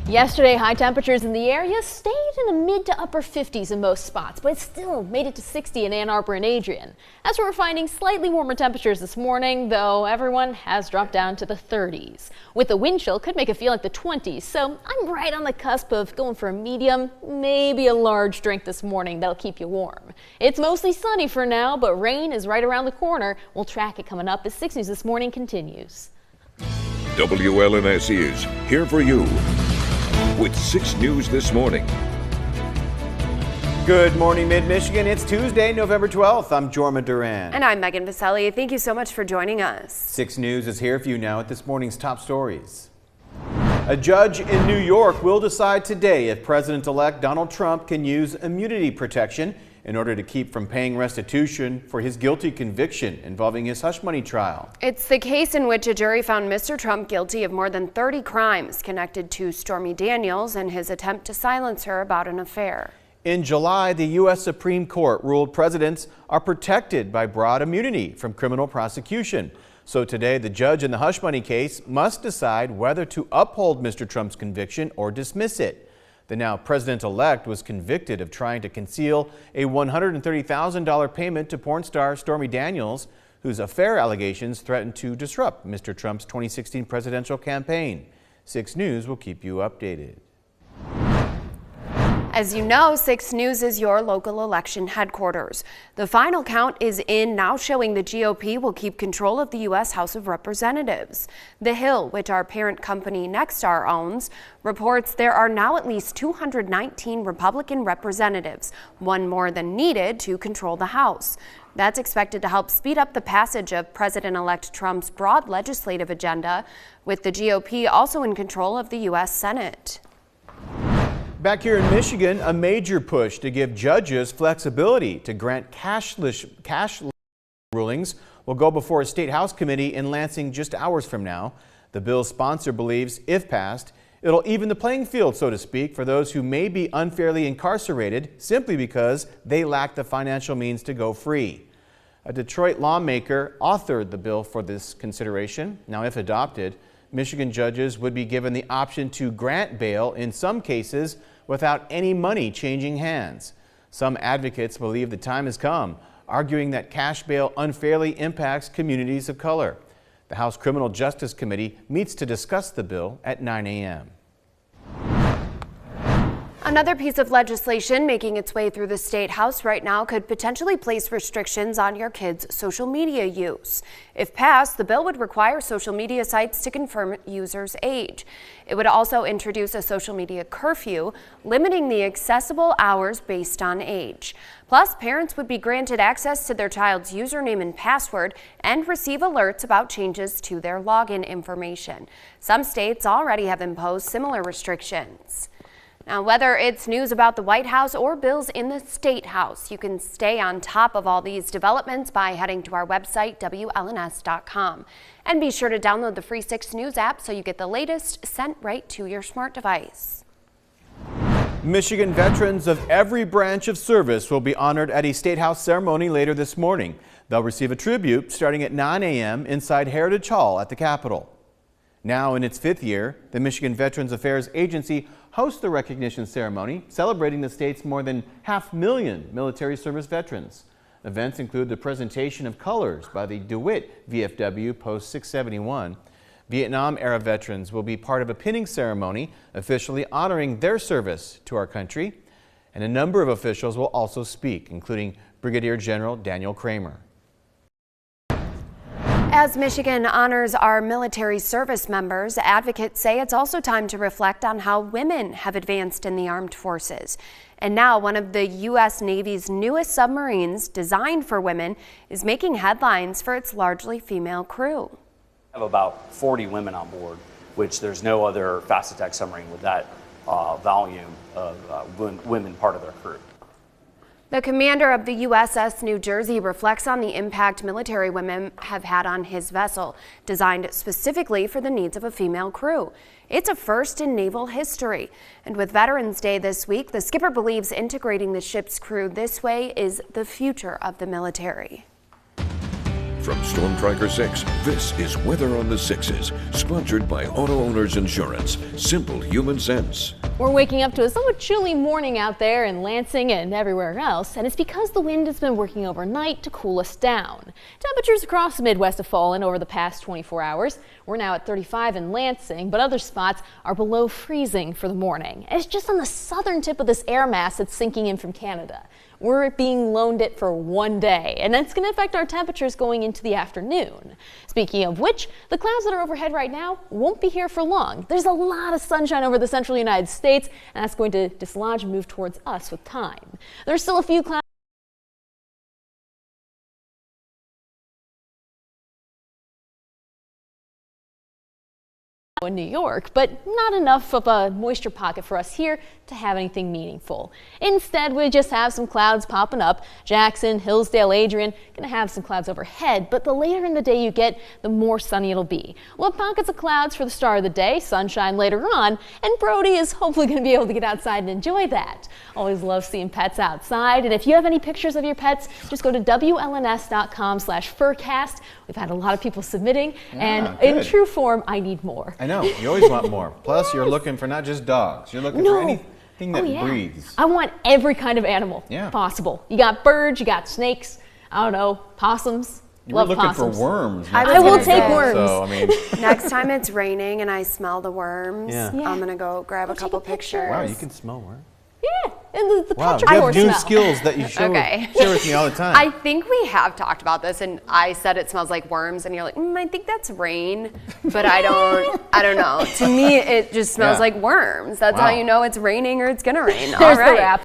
Yesterday, high temperatures in the area stayed in the mid to upper 50s in most spots, but it still made it to 60 in Ann Arbor and Adrian. As we're finding slightly warmer temperatures this morning, though everyone has dropped down to the 30s. With the wind chill, could make it feel like the 20s, so I'm right on the cusp of going for a medium, maybe a large drink this morning that'll keep you warm. It's mostly sunny for now, but rain is right around the corner. We'll track it coming up as 6 News This Morning continues. WLNS is here for you with 6 News This Morning. Good morning, Mid-Michigan. It's Tuesday, November 12th. I'm Jorma Duran. And I'm Megan Vaselli. Thank you so much for joining us. 6 News is here for you now at this morning's top stories. A judge in New York will decide today if President-elect Donald Trump can use immunity protection in order to keep from paying restitution for his guilty conviction involving his hush money trial. It's the case in which a jury found Mr. Trump guilty of more than 30 crimes connected to Stormy Daniels and his attempt to silence her about an affair. In July, the U.S. Supreme Court ruled presidents are protected by broad immunity from criminal prosecution. So today, the judge in the hush money case must decide whether to uphold Mr. Trump's conviction or dismiss it. The now president-elect was convicted of trying to conceal a $130,000 payment to porn star Stormy Daniels, whose affair allegations threatened to disrupt Mr. Trump's 2016 presidential campaign. 6 News will keep you updated. As you know, 6 News is your local election headquarters. The final count is in, now showing the GOP will keep control of the U.S. House of Representatives. The Hill, which our parent company Nexstar owns, reports there are now at least 219 Republican representatives, one more than needed to control the House. That's expected to help speed up the passage of President-elect Trump's broad legislative agenda, with the GOP also in control of the U.S. Senate. Back here in Michigan, a major push to give judges flexibility to grant cashless rulings will go before a state house committee in Lansing just hours from now. The bill's sponsor believes, if passed, it'll even the playing field, so to speak, for those who may be unfairly incarcerated simply because they lack the financial means to go free. A Detroit lawmaker authored the bill for this consideration. Now, if adopted, Michigan judges would be given the option to grant bail in some cases without any money changing hands. Some advocates believe the time has come, arguing that cash bail unfairly impacts communities of color. The House Criminal Justice Committee meets to discuss the bill at 9 a.m. Another piece of legislation making its way through the State House right now could potentially place restrictions on your kids' social media use. If passed, the bill would require social media sites to confirm users' age. It would also introduce a social media curfew, limiting the accessible hours based on age. Plus, parents would be granted access to their child's username and password and receive alerts about changes to their login information. Some states already have imposed similar restrictions. Now, whether it's news about the White House or bills in the State House, you can stay on top of all these developments by heading to our website, WLNS.com. And be sure to download the free 6 News app so you get the latest sent right to your smart device. Michigan veterans of every branch of service will be honored at a State House ceremony later this morning. They'll receive a tribute starting at 9 a.m. inside Heritage Hall at the Capitol. Now in its 5th year, the Michigan Veterans Affairs Agency hosts the recognition ceremony, celebrating the state's more than 500,000 military service veterans. Events include the presentation of colors by the DeWitt VFW Post 671. Vietnam-era veterans will be part of a pinning ceremony, officially honoring their service to our country. And a number of officials will also speak, including Brigadier General Daniel Kramer. As Michigan honors our military service members, advocates say it's also time to reflect on how women have advanced in the armed forces. And now one of the U.S. Navy's newest submarines, designed for women, is making headlines for its largely female crew. We have about 40 women on board, which there's no other fast attack submarine with that volume of women part of their crew. The commander of the USS New Jersey reflects on the impact military women have had on his vessel, designed specifically for the needs of a female crew. It's a first in naval history. And with Veterans Day this week, the skipper believes integrating the ship's crew this way is the future of the military. From Storm Tracker 6, this is Weather on the Sixes, sponsored by Auto Owners Insurance. Simple human sense. We're waking up to a somewhat chilly morning out there in Lansing and everywhere else, and it's because the wind has been working overnight to cool us down. Temperatures across the Midwest have fallen over the past 24 hours. We're now at 35 in Lansing, but other spots are below freezing for the morning. And it's just on the southern tip of this air mass that's sinking in from Canada. We're being loaned it for one day, and that's going to affect our temperatures going into the afternoon. Speaking of which, the clouds that are overhead right now won't be here for long. There's a lot of sunshine over the central United States, and that's going to dislodge and move towards us with time. There's still a few clouds in New York, but not enough of a moisture pocket for us here to have anything meaningful. Instead, we just have some clouds popping up. Jackson, Hillsdale, Adrian, gonna have some clouds overhead, but the later in the day you get, the more sunny it'll be. We'll have pockets of clouds for the start of the day, sunshine later on, and Brody is hopefully gonna be able to get outside and enjoy that. Always love seeing pets outside, and if you have any pictures of your pets, just go to WLNS.com/furcast. We've had a lot of people submitting, and in true form, I need more. I know, you always want more. Plus, you're looking for not just dogs, you're looking for anything that breathes. I want every kind of animal possible. You got birds, you got snakes, I don't know, possums. You were looking possums. for worms. I will take worms. So, I mean. Next time it's raining and I smell the worms, I'm going to go grab a couple pictures. Wow, you can smell worms. Yeah, and the Wow, you petrichor have new smell. skills that you share with me all the time. I think we have talked about this, and I said it smells like worms, and you're like, I think that's rain, but I don't know. To me, it just smells like worms. That's how you know it's raining or it's gonna rain. There's the wrap.